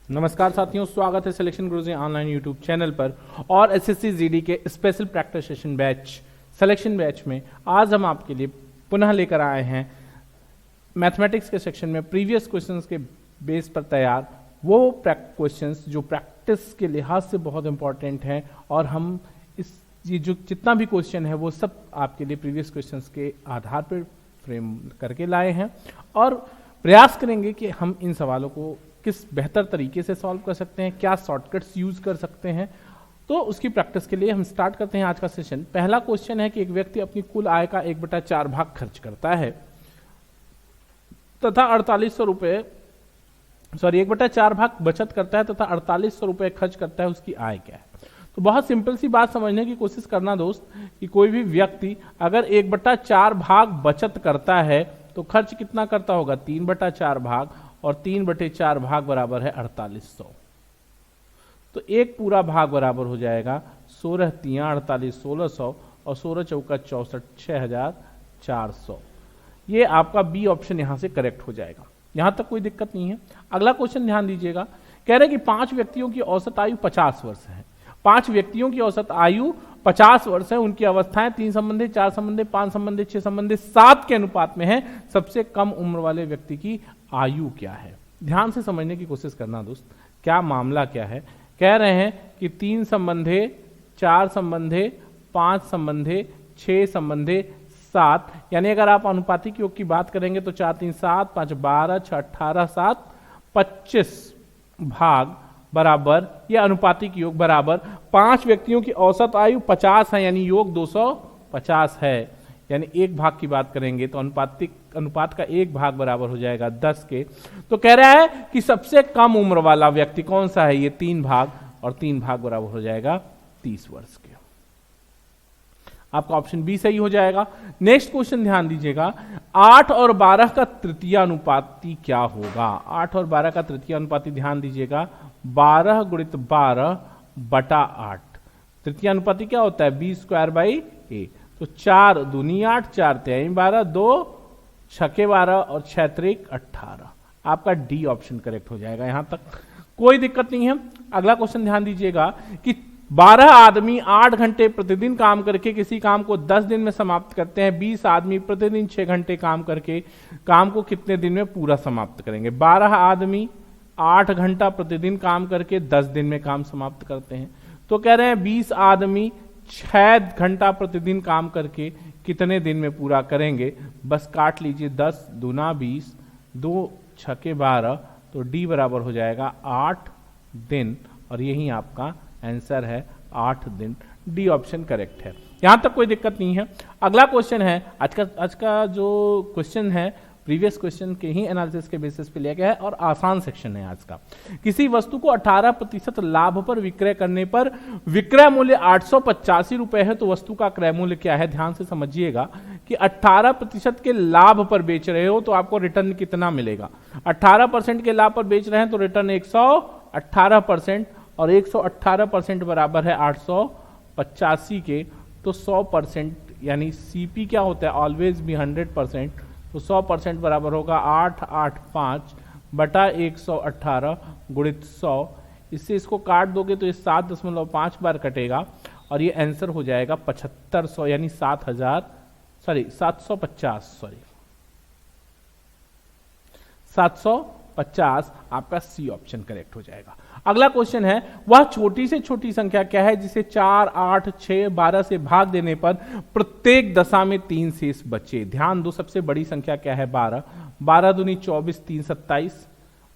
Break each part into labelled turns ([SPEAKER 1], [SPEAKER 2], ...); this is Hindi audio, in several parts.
[SPEAKER 1] नमस्कार साथियों, स्वागत है सिलेक्शन गुरुजी ऑनलाइन यूट्यूब चैनल पर और एसएससी जीडी के special practice session batch selection batch में आज हम आपके लिए पुनः लेकर आए हैं मैथमेटिक्स के सेक्शन में प्रीवियस क्वेश्चंस के बेस पर तैयार वो क्वेश्चंस जो प्रैक्टिस के लिहाज से बहुत इंपॉर्टेंट हैं और हम ये जो जितना भी क्वेश्चन है वो सब आपके लिए प्रीवियस क्वेश्चंस के आधार पर फ्रेम करके लाए हैं और प्रयास करेंगे कि हम इन सवालों को किस बेहतर तरीके से सॉल्व कर सकते हैं, क्या शॉर्टकट्स यूज कर सकते हैं। तो उसकी प्रैक्टिस के लिए हम स्टार्ट करते हैं आज का सेशन। पहला क्वेश्चन है कि एक व्यक्ति अपनी कुल आय का 1/4 भाग खर्च करता है तथा 4800 रुपए 1/4 भाग बचत करता है तथा 4800 रुपए खर्च करता है। उसकी आय क्या है? तो बहुत सिंपल सी बात समझने की कोशिश करना दोस्त कि कोई भी व्यक्ति अगर 1/4 भाग बचत करता है तो खर्च कितना करता होगा? 3/4 भाग, और 3/4 भाग बराबर है 4800। तो एक पूरा भाग बराबर हो जाएगा 16 3 48 1600 और 16 चौका 64 6400। ये आपका बी ऑप्शन यहां से करेक्ट हो जाएगा। यहां तक कोई दिक्कत नहीं है। अगला क्वेश्चन ध्यान दीजिएगा, कह रहे कि 5 व्यक्तियों की औसत आयु 50 वर्ष है। 5 व्यक्तियों की औसत आयु 50 वर्ष है। उनकी अवस्थाएं 3 संबंधी, 4 संबंधी, 5 संबंधी, 6 संबंधी, 7 के अनुपात में है। सबसे कम उम्र वाले व्यक्ति की आयु क्या है? ध्यान से समझने की कोशिश करना दोस्त, क्या मामला क्या है। कह रहे हैं कि 3 संबंधे, 4 संबंधे, 5 संबंधे, 6 संबंधे, 7, यानी अगर आप अनुपातिक योग की बात करेंगे तो 4 3 7 5 12 6 18 7 25 भाग बराबर ये अनुपातिक योग बराबर 5 व्यक्तियों की औसत आयु 50 है, यानी योग 250 है। यानी एक भाग की बात करेंगे तो अनुपात का एक भाग बराबर हो जाएगा 10 के। तो कह रहा है कि सबसे कम उम्र वाला व्यक्ति कौन सा है? ये 3 भाग, और 3 भाग बराबर हो जाएगा 30 वर्ष के। आपका ऑप्शन बी सही हो जाएगा। नेक्स्ट क्वेश्चन ध्यान दीजिएगा, 8 और 12 का तृतीय अनुपाती क्या होगा? 8 और 12 का तृतीय अनुपाती ध्यान दीजिएगा 12 × 12/8। तृतीय अनुपाती क्या होता है? b²/a। तो 4 दूनी 8, 4 3 12, 2 6 12 और 6 3 18। आपका डी ऑप्शन करेक्ट हो जाएगा। यहां तक कोई दिक्कत नहीं है। अगला क्वेश्चन ध्यान दीजिएगा कि 12 आदमी 8 घंटे प्रतिदिन काम करके किसी काम को 10 दिन में समाप्त करते हैं। 20 आदमी प्रतिदिन 6 घंटे काम करके काम को कितने दिन में पूरा समाप्त करेंगे? 12 आदमी 8 घंटा प्रतिदिन काम करके 10 दिन में काम समाप्त करते हैं। तो कह रहे हैं 20 आदमी 6 घंटा प्रतिदिन काम करके कितने दिन में पूरा करेंगे? बस काट लीजिए, 10 दूना 20, 2 6 12, तो डी बराबर हो जाएगा 8 दिन, और यही आपका आंसर है 8 दिन। डी ऑप्शन करेक्ट है। यहां तक कोई दिक्कत नहीं है। अगला क्वेश्चन है, आज का जो क्वेश्चन है प्रीवियस क्वेश्चन के ही एनालिसिस के बेसिस पे लिया गया है और आसान सेक्शन है आज का। किसी वस्तु को 18% लाभ पर विक्रय करने पर विक्रय मूल्य 885 रुपए है, तो वस्तु का क्रय मूल्य क्या है? ध्यान से समझिएगा कि 18% के लाभ पर बेच रहे हो तो आपको रिटर्न कितना मिलेगा? 18% के लाभ पर बेच रहे हैं तो रिटर्न 118%, और 118% बराबर है 885 के। तो 100% यानी सीपी क्या होता है? ऑलवेज भी 100%। तो 100% बराबर होगा 885 बटा 118 गुणित 100। इससे इसको काट दोगे तो ये 7.5 बार कटेगा और ये आंसर हो जाएगा 7500, यानी 750। आपका सी ऑप्शन करेक्ट हो जाएगा। अगला क्वेश्चन है, वह छोटी से छोटी संख्या क्या है जिसे 4 8 6 12 से भाग देने पर प्रत्येक दशा में 3 शेष बचे? ध्यान दो, सबसे बड़ी संख्या क्या है? 12। 12 दूनी 24 3 27,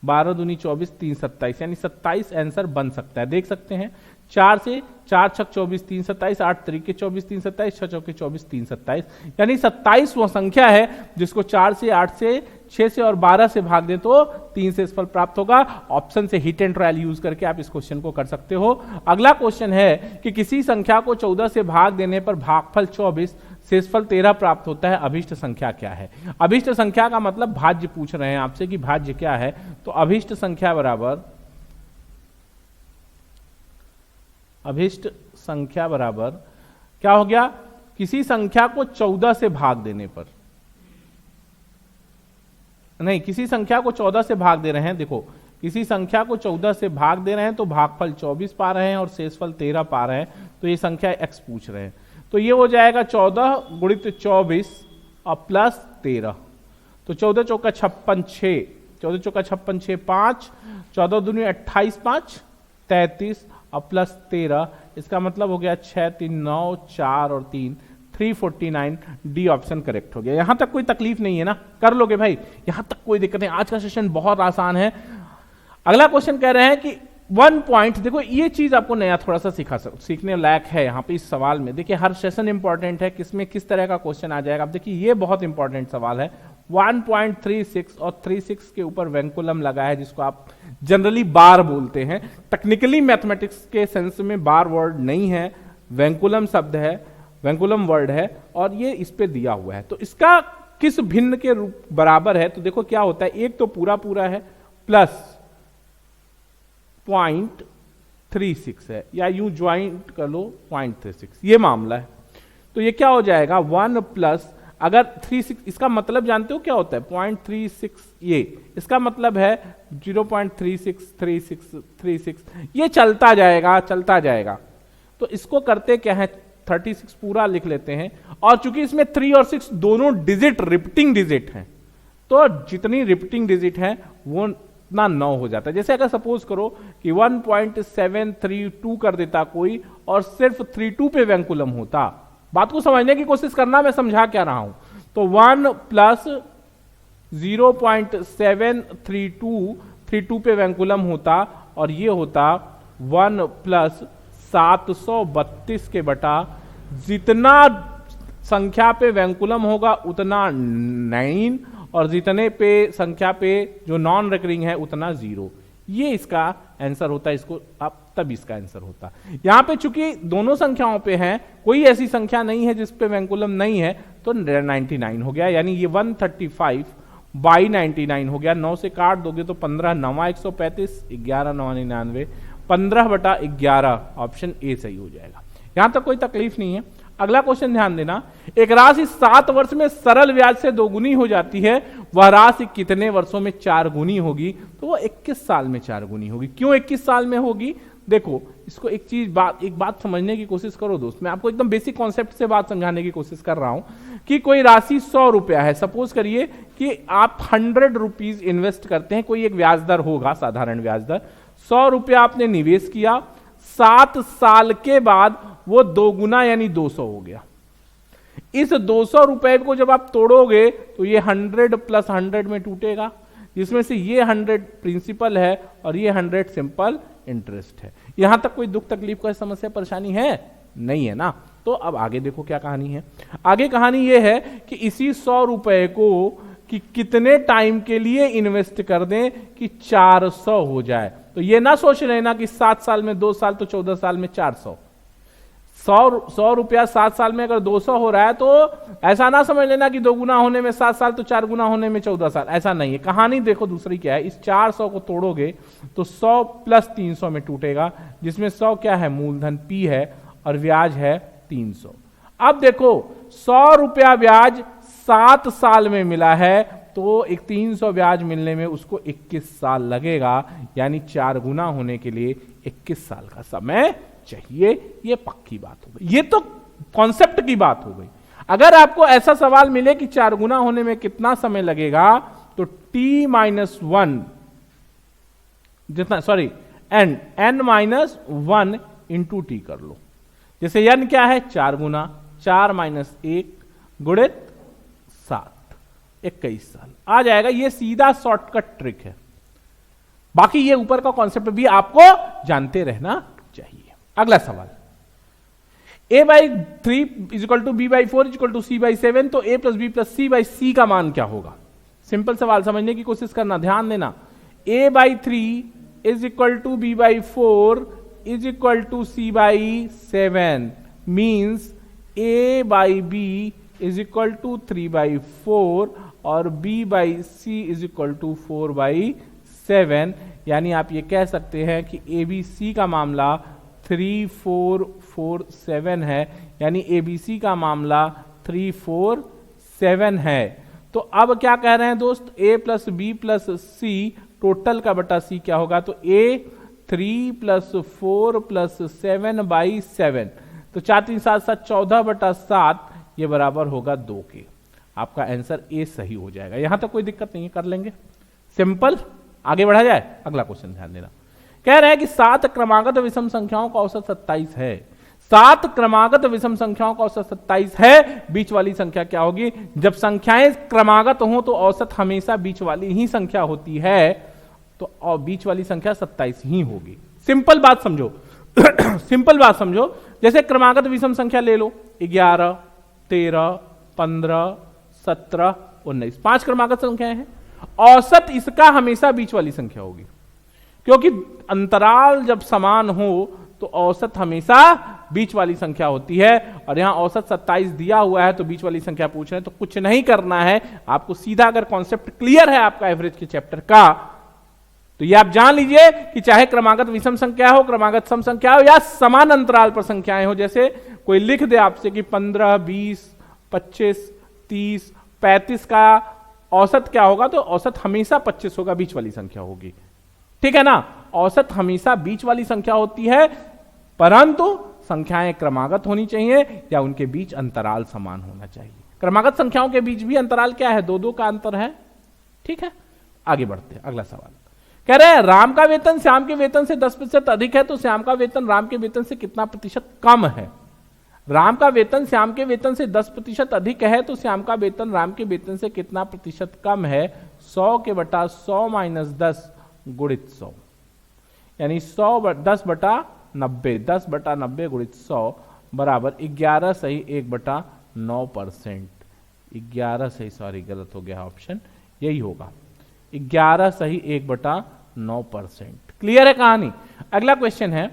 [SPEAKER 1] 12 दूनी 24 3 27, यानी 27 आंसर बन सकता है। देख सकते हैं 4 से 4 6 24 3 27, 8 3 24 3 27, 6 चौके 24 3 27, यानी 27 वो संख्या है जिसको 4 से 8 से 6 से और 12 से भाग दें तो 3 से फल प्राप्त होगा। ऑप्शन से हिट एंड ट्रायल यूज करके आप इस क्वेश्चन को कर सकते हो। अगला क्वेश्चन है कि किसी संख्या को 14 से भाग देने पर भागफल 24, शेषफल 13 प्राप्त होता है। अभिष्ट संख्या क्या है? अभिष्ट संख्या का मतलब भाज्य पूछ रहे हैं आपसे कि भाज्य क्या है। तो अभिष्ट संख्या बराबर क्या हो गया? किसी संख्या को 14 से भाग देने पर, नहीं, किसी संख्या को 14 से भाग दे रहे हैं। देखो किसी संख्या को 14 से भाग दे रहे हैं तो भागफल 24 पा रहे हैं और शेषफल 13 पा रहे हैं, तो ये संख्या x पूछ रहे हैं। तो ये हो जाएगा 14 गुणित 24 और प्लस 13, तो 14 चौका 56 6, 14 चौका 56 6 5, 14 दूनी 28 5 33 और प्लस 13, इसका मतलब हो गया 6 3 9 4 और 3 349। डी ऑप्शन करेक्ट हो गया। यहां तक कोई तकलीफ नहीं है ना, कर लोगे भाई, यहां तक कोई दिक्कत नहीं। आज का सेशन बहुत आसान है। अगला क्वेश्चन कह रहे हैं कि 1 पॉइंट, देखो ये चीज आपको नया थोड़ा सा सीखने लायक है यहाँ पे इस सवाल में। देखिए हर सेशन इंपॉर्टेंट है, किसमें किस तरह का क्वेश्चन आ जाएगा। अब देखिए ये बहुत इंपॉर्टेंट सवाल है। 1.36 और 36 के ऊपर वेंकुलम लगा है, जिसको आप जनरली बार बोलते हैं। टेक्निकली मैथमेटिक्स के सेंस में बार वर्ड नहीं है, वेंकुलम शब्द है, वेंकुलम वर्ड है, और ये इस पे दिया हुआ है। तो इसका किस भिन्न के रूप बराबर है, तो देखो क्या होता है, एक तो पूरा पूरा है प्लस 0.36 है, या यूं ज्वाइंट कर लो 0.36, ये मामला है। तो ये क्या हो जाएगा 1 प्लस, अगर 36, इसका मतलब जानते हो क्या होता है 0.36, ये इसका मतलब है 0.363636, ये चलता जाएगा चलता जाएगा। तो इसको करते क्या है 36 पूरा लिख लेते हैं, और चूंकि इसमें 3 और 6 दोनों डिजिट रिपीटिंग डिजिट हैं, तो जितनी रिपीटिंग डिजिट है वो ना 9 हो जाता है। जैसे अगर सपोज करो कि 1.732 कर देता कोई और सिर्फ 32 पे वेंकुलम होता, बात को समझने की कोशिश करना, मैं समझा क्या रहा हूं। तो 1 प्लस 0.732 पे वेंकुलम होता, और ये होता 1 प्लस 732 के बटा, जितना संख्या पे वेंकुलम होगा उतना 9, और जितने पे संख्या पे जो नॉन रिकरिंग है उतना 0। ये इसका आंसर होता है, इसको आप तब इसका आंसर होता। यहां पे चूंकि दोनों संख्याओं पे हैं, कोई ऐसी संख्या नहीं है जिस पे वेंकुलम नहीं है, तो 99 हो गया, यानी ये 135/99 हो गया। 9 से काट दोगे तो 15 9 135, 11 9 99, 15/11, ऑप्शन ए सही हो जाएगा। यहां तक कोई तकलीफ नहीं है। अगला क्वेश्चन ध्यान देना, एक राशि 7 वर्ष में सरल ब्याज से 2 गुनी हो जाती है, वह राशि कितने वर्षों में 4 गुनी होगी? तो वो 21 साल में 4 गुनी होगी। क्यों 21 साल में होगी? देखो इसको एक बात समझने की कोशिश करो दोस्त। मैं आपको एकदम बेसिक कॉन्सेप्ट से बात समझाने की कोशिश कर रहा हूं कि कोई राशि 100 रुपया है। सपोज करिए कि आप 100 रुपीज इन्वेस्ट करते हैं, कोई एक ब्याज दर होगा, साधारण ब्याज दर। 100 रुपया आपने निवेश किया, 7 साल के बाद वो 2 गुना यानी 200 हो गया। इस 200 रुपए को जब आप तोड़ोगे तो ये 100 प्लस 100 में टूटेगा, जिसमें से ये 100 प्रिंसिपल है और ये 100 सिंपल इंटरेस्ट है। यहां तक कोई दुख तकलीफ का समस्या परेशानी है? नहीं है ना। तो अब आगे देखो क्या कहानी है। आगे कहानी ये है कि इसी 100 रुपए को कि कितने टाइम के लिए इन्वेस्ट कर दें कि 400 हो जाए। तो ये ना सोच लेना कि 7 साल में 2 साल तो 14 साल में 400। 100 रुपया 7 साल में अगर 200 हो रहा है तो ऐसा ना समझ लेना कि 2 गुना होने में 7 साल तो 4 गुना होने में 14 साल, ऐसा नहीं है। कहानी देखो दूसरी क्या है। इस 400 को तोड़ोगे तो 100 प्लस 300 में टूटेगा, जिसमें 100 क्या है मूलधन P है और ब्याज है 300। अब देखो 100 रुपया ब्याज 7 साल में मिला है तो एक 300 ब्याज मिलने में उसको 21 साल लगेगा, यानी 4 गुना होने के लिए 21 साल का समय चाहिए। ये पक्की बात हो गई, ये तो कॉन्सेप्ट की बात हो गई। अगर आपको ऐसा सवाल मिले कि 4 गुना होने में कितना समय लगेगा, तो t-1 जितना n-1 इंटू टी कर लो। जैसे n क्या है 4 गुना, 4 माइनस 1 गुणित 7, 21 साल आ जाएगा। ये सीधा शॉर्टकट ट्रिक है। बाकी ये ऊपर का कॉन्सेप्ट भी आपको जानते रहना चाहिए। अगला सवाल, a/3 = b/4 = c/7, तो a + b + c/c का मान क्या होगा? सिंपल सवाल, समझने की कोशिश करना, ध्यान देना। a/3 = b/4 = c/7 means a/b = 3/4 और b/c = 4/7। यानी आप ये कह सकते हैं कि ABC का मामला 3447 है, यानी ABC का मामला 347 है। तो अब क्या कह रहे हैं दोस्त, a + b + c टोटल का बटा सी क्या होगा, तो ए 3 प्लस 4 प्लस 7/7, तो 4 3 7 7 14/7, ये बराबर होगा 2 के। आपका आंसर ए सही हो जाएगा। यहां तक कोई दिक्कत नहीं है, कर लेंगे सिंपल। आगे बढ़ा जाए, अगला क्वेश्चन ध्यान देना। कह रहे हैं कि 7 क्रमागत विषम संख्याओं का औसत 27 है। 7 क्रमागत विषम संख्याओं का औसत 27 है, बीच वाली संख्या क्या होगी? जब संख्याएं क्रमागत हो तो औसत हमेशा बीच वाली ही संख्या होती है, तो और बीच वाली संख्या 27 ही होगी। सिंपल बात समझो सिंपल बात समझो। जैसे क्रमागत विषम संख्या ले लो, 11 13 15 17 19, 5 क्रमागत संख्याएं हैं। औसत इसका हमेशा बीच वाली संख्या होगी, क्योंकि अंतराल जब समान हो तो औसत हमेशा बीच वाली संख्या होती है। और यहां औसत 27 दिया हुआ है, तो बीच वाली संख्या पूछ रहे हैं, तो कुछ नहीं करना है आपको। सीधा अगर कॉन्सेप्ट क्लियर है आपका एवरेज के चैप्टर का, तो ये आप जान लीजिए कि चाहे क्रमागत विषम संख्या हो, क्रमागत सम संख्या हो, या समान अंतराल पर संख्याएं हो। जैसे कोई लिख दे आपसे कि 15 20 25 30 35 का औसत क्या होगा, तो औसत हमेशा 25 होगा, बीच वाली संख्या होगी। ठीक है ना, औसत हमेशा बीच वाली संख्या होती है, परंतु संख्याएं क्रमागत होनी चाहिए या उनके बीच अंतराल समान होना चाहिए। क्रमागत संख्याओं के बीच भी अंतराल क्या है? 2-2 का अंतर है। ठीक है, आगे बढ़ते हैं। अगला सवाल कह रहे हैं राम का वेतन श्याम के वेतन से 10% अधिक है, तो श्याम का वेतन राम के वेतन से कितना प्रतिशत कम है? राम का वेतन श्याम के वेतन से 10% अधिक है, तो श्याम का वेतन राम के वेतन से कितना प्रतिशत कम है? 100 के बटा 100 माइनस 10 गुणित 100, यानी 10/90, 10/90 गुणित 100 बराबर 11 सही 1/9%। 11 सही, सॉरी गलत हो गया ऑप्शन, यही होगा 11 सही 1/9%। क्लियर है कहानी? अगला क्वेश्चन है,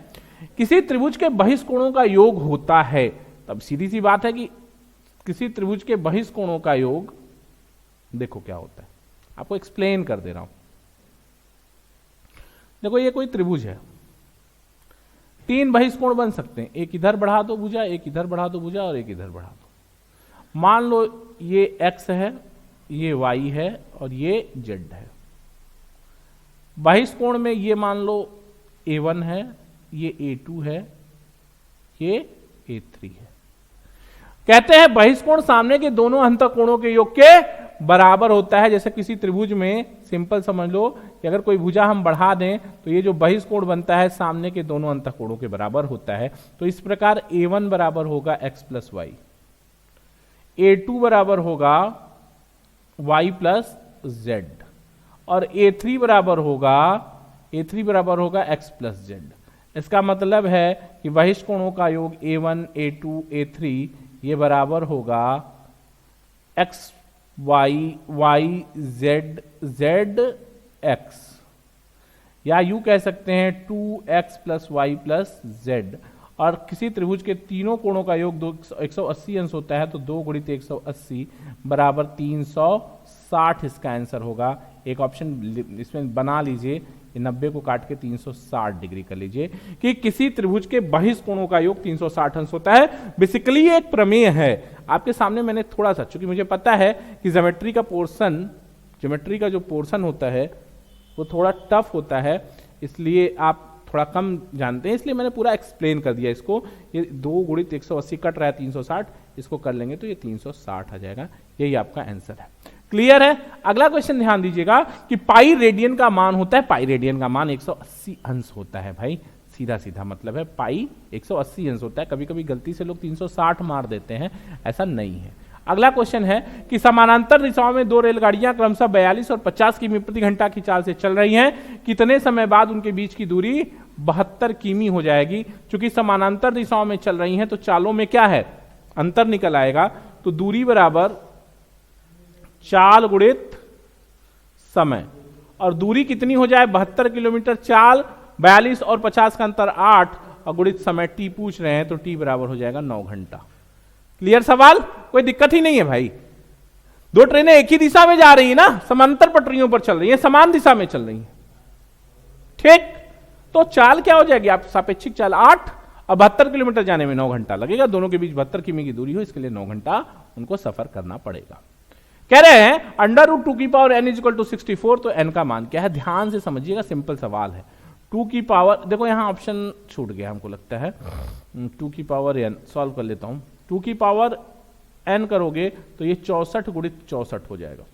[SPEAKER 1] किसी त्रिभुज के बहिष्कोणों का योग होता है। तब सीधी सी बात है कि किसी त्रिभुज के बहिष्कोणों का योग देखो क्या होता है, आपको एक्सप्लेन कर दे रहा हूं। देखो ये कोई त्रिभुज है, 3 बहिष्कोण बन सकते हैं। एक इधर बढ़ा दो भुजा, एक इधर बढ़ा दो भुजा, और एक इधर बढ़ा दो। मान लो ये x है, ये y है, और ये z है। बहिष्कोण में ये मान लो a1 है, ये a2 है, ये a3 है। कहते हैं बहिष्कोण सामने के दोनों अंतःकोणों के योग के बराबर होता है। जैसे किसी त्रिभुज में सिंपल समझ लो कि अगर कोई भुजा हम बढ़ा दें तो ये जो बहिष्कोण बनता है सामने के दोनों अंतःकोणों के बराबर होता है। तो इस प्रकार a1 बराबर होगा x प्लस वाई, a2 बराबर होगा y प्लस z, और a3 बराबर होगा x प्लस z। इसका मतलब है कि बहिष्कोणों का योग a1 a2 a3 ये बराबर होगा x y y z z x, या यूं कह सकते हैं 2x plus Y plus Z. और किसी त्रिभुज के तीनों कोणों का योग 180 अंश होता है, तो 2 गुणित 180 बराबर 360 इसका आंसर होगा। एक ऑप्शन इसमें बना लीजिए, 90 को काट के 360 डिग्री कर लीजिए कि किसी त्रिभुज के बहिष्कोणों का योग 360 अंश होता है। बेसिकली ये एक प्रमेय है आपके सामने। मैंने थोड़ा सा, चूंकि मुझे पता है कि ज्योमेट्री का जो पोर्शन होता है वो थोड़ा टफ होता है, इसलिए आप थोड़ा कम जानते हैं, इसलिए मैंने पूरा एक्सप्लेन कर दिया इसको। ये 2 गुणित 180 कट रहा है 360, इसको कर लेंगे तो ये 360 आ जाएगा। यही आपका आंसर है। क्लियर है? अगला क्वेश्चन ध्यान दीजिएगा कि पाई रेडियन का मान होता है, पाई रेडियन का मान 180 अंश होता है। भाई सीधा सीधा मतलब है पाई 180 अंश होता है। कभी कभी गलती से लोग 360 मार देते हैं, ऐसा नहीं है। अगला क्वेश्चन है कि समानांतर दिशाओं में 2 रेलगाड़ियां क्रमशः 42 और 50 किमी प्रति घंटा की चाल से चल रही हैं। कितने समय बाद उनके बीच की दूरी 72 किमी हो जाएगी? चूंकि समानांतर दिशाओं में चल रही हैं तो चालों में क्या है, अंतर निकल आएगा। तो दूरी बराबर चाल गुणित समय, और दूरी कितनी हो जाए 72 किलोमीटर चाल, 42 और 50 का अंतर 8, और गुणित समय t पूछ रहे हैं तो t बराबर हो जाएगा 9 घंटा। क्लियर सवाल? कोई दिक्कत ही नहीं है भाई। 2 ट्रेनें एक ही दिशा में जा रही है ना, समांतर पटरियों पर चल रही है, समान दिशा में चल रही है। ठीक, तो चाल क्या हो जाएगी आप, सापेक्षिक चाल 8 और 72 किलोमीटर जाने में 9 घंटा लगेगा। दोनों के बीच 72 किमी की दूरी हो, इसके लिए 9 घंटा उनको सफर करना पड़ेगा। कह रहे हैं अंडर रूट 2 की power n is equal to 64, तो n का मान क्या है, ध्यान से समझिएगा, सिंपल सवाल है। 2 की पावर, देखो यहां ऑप्शन छूट गया हमको लगता है, 2 की पावर n सॉल्व कर लेता हूं। 2 की पावर n करोगे तो ये 64 गुणित 64 हो जाएगा।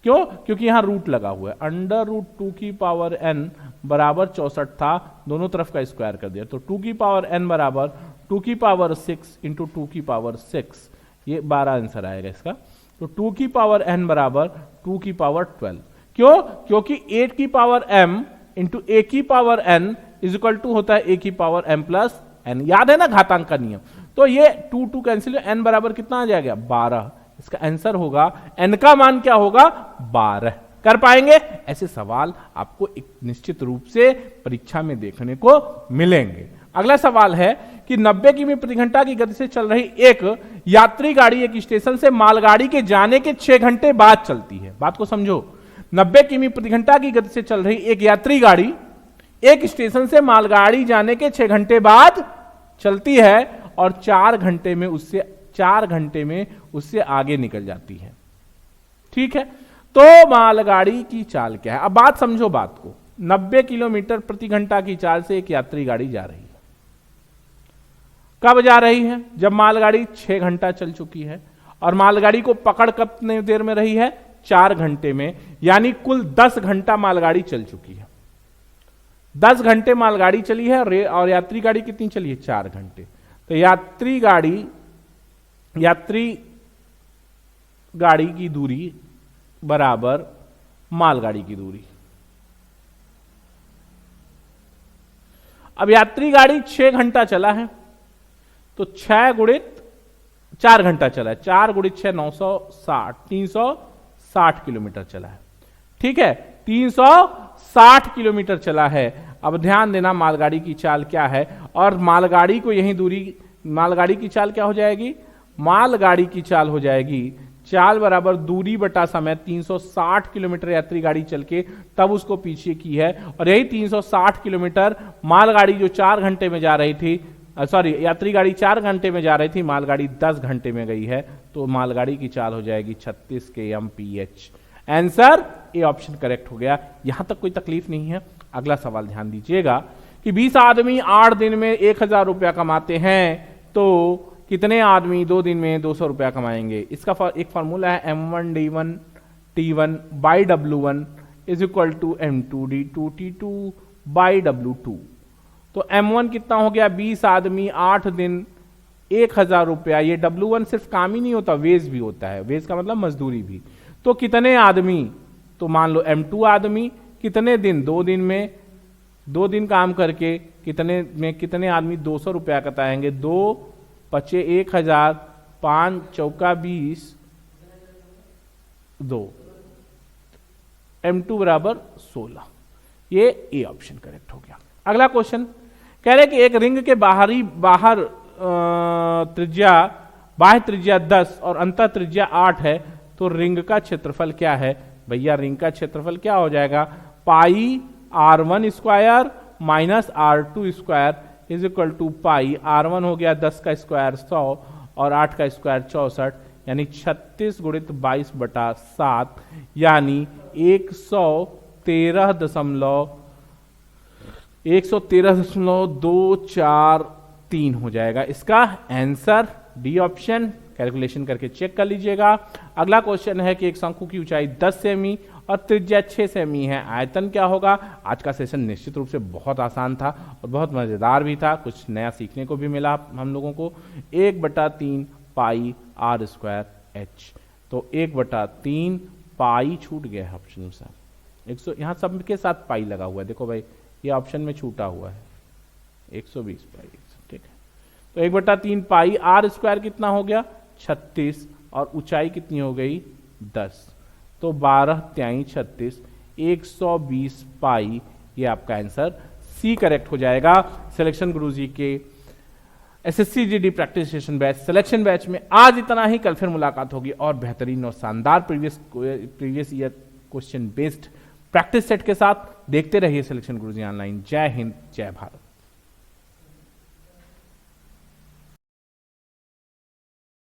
[SPEAKER 1] क्यों? क्योंकि यहां रूट लगा हुआ है। अंडर रूट 2 की पावर n बराबर 64 था, दोनों तरफ का स्क्वायर कर दिया, तो 2 की पावर n बराबर 2 की पावर 6 इंटू 2 की पावर 6, ये 12 आंसर आएगा इसका। तो 2 की पावर n बराबर 2 की पावर 12। क्यों? क्योंकि 8 की पावर m इंटू a की power n is equal to होता है a की पावर m प्लस n। याद है ना घातांक का नियम? तो ये 2 कैंसिल, n बराबर कितना आ जाएगा, 12। इसका आंसर होगा, n का मान क्या होगा, 12। कर पाएंगे? ऐसे सवाल आपको एक निश्चित रूप से परीक्षा में देखने को मिलेंगे। अगला सवाल है कि 90 किमी प्रति घंटा की गति से चल रही एक यात्री गाड़ी एक स्टेशन से मालगाड़ी के जाने के 6 घंटे बाद चलती है। बात को समझो, 90 किमी प्रति घंटा की गति से चल रही एक यात्री गाड़ी एक स्टेशन से मालगाड़ी जाने के 6 घंटे बाद चलती है और 4 घंटे में उससे आगे निकल जाती है। ठीक है, तो मालगाड़ी की चाल क्या है? अब बात समझो बात को, 90 किलोमीटर प्रति घंटा की चाल से एक यात्री गाड़ी जा रही है। कब जा रही है? जब मालगाड़ी 6 घंटा चल चुकी है, और मालगाड़ी को पकड़ कितने देर में रही है, 4 घंटे में, यानी कुल 10 घंटा मालगाड़ी चल चुकी है। 10 घंटे मालगाड़ी चली है और यात्री गाड़ी कितनी चली है, 4 घंटे। तो यात्री गाड़ी की दूरी बराबर मालगाड़ी की दूरी। अब यात्री गाड़ी 6 घंटा चला है, तो 6 गुणित 4 घंटा चला है, 4 गुणित 6 960, 360 किलोमीटर चला है। ठीक है, 360 किलोमीटर चला है। अब ध्यान देना मालगाड़ी की चाल क्या है, और मालगाड़ी को यही दूरी, मालगाड़ी की चाल क्या हो जाएगी, मालगाड़ी की चाल हो जाएगी चाल बराबर दूरी बटा समय। 360 किलोमीटर यात्री गाड़ी चल के तब उसको पीछे की है, और यही 360 किलोमीटर मालगाड़ी जो 4 घंटे में जा रही थी, सॉरी यात्री गाड़ी 4 घंटे में जा रही थी, मालगाड़ी 10 घंटे में गई है, तो मालगाड़ी की चाल हो जाएगी 36 kmph। Answer A option correct हो गया। यहां तक कोई तकलीफ नहीं है। अगला सवाल ध्यान दीजिएगा कि 20 आदमी 8 दिन में 1000 रुपया कमाते हैं, तो कितने आदमी 2 दिन में 200 रुपया कमाएंगे? इसका एक फॉर्मूला है M1D1T1 by W1 is equal to M2D2T2 by W2। तो M1 कितना हो गया, 20 आदमी 8 दिन 1000 रुपया। ये W1 सिर्फ काम ही नहीं होता, वेज भी होता है, वेज का मतलब मजदूरी भी। तो कितने आदमी, तो मान लो M2 आदमी कितने दिन, 2 दिन में, 2 दिन काम करके कितने आदमी 200 रुपया कताएंगे। 2 पचे 1000, 5 चौका 20, 2, M2 बराबर 16। ये ए ऑप्शन करेक्ट हो गया। अगला क्वेश्चन कह रहे कि एक रिंग के बाह्य त्रिज्या 10 और अंतर त्रिज्या 8 है, तो रिंग का क्षेत्रफल क्या है? भैया रिंग का क्षेत्रफल क्या हो जाएगा, pi R1 square minus R2 square is equal to pi. R1 हो गया 10 का स्क्वायर 100 और 8 का स्क्वायर 64, यानी 36 गुणित 22 बटा 7, यानी 113.243 हो जाएगा इसका आंसर। डी ऑप्शन कैलकुलेशन करके चेक कर लीजिएगा। अगला क्वेश्चन है कि एक शंकु की ऊंचाई 10 सेमी और त्रिज्या 6 सेमी है, आयतन क्या होगा? आज का सेशन निश्चित रूप से बहुत आसान था और बहुत मजेदार भी था, कुछ नया सीखने को भी मिला हम लोगों को। 1/3 पाई R स्क्वायर H, तो 1/3 पाई छूट गया है ऑप्शन में। 100 यहाँ सब के साथ पाई लगा हुआ है, देखो भाई ये ऑप्शन में छूटा हुआ है 120 पाई। ठीक है, तो 1/3 पाई R स्क्वायर कितना हो गया 36 और ऊंचाई कितनी हो गई 10, तो 12 तिहाई 36, 120 पाई। ये आपका आंसर सी करेक्ट हो जाएगा। सिलेक्शन गुरुजी के SSC GD practice session batch selection batch में आज इतना ही। कल फिर मुलाकात होगी और बेहतरीन और शानदार previous year question based practice set के साथ। देखते रहिए सिलेक्शन गुरुजी ऑनलाइन। जय हिंद, जय भारत।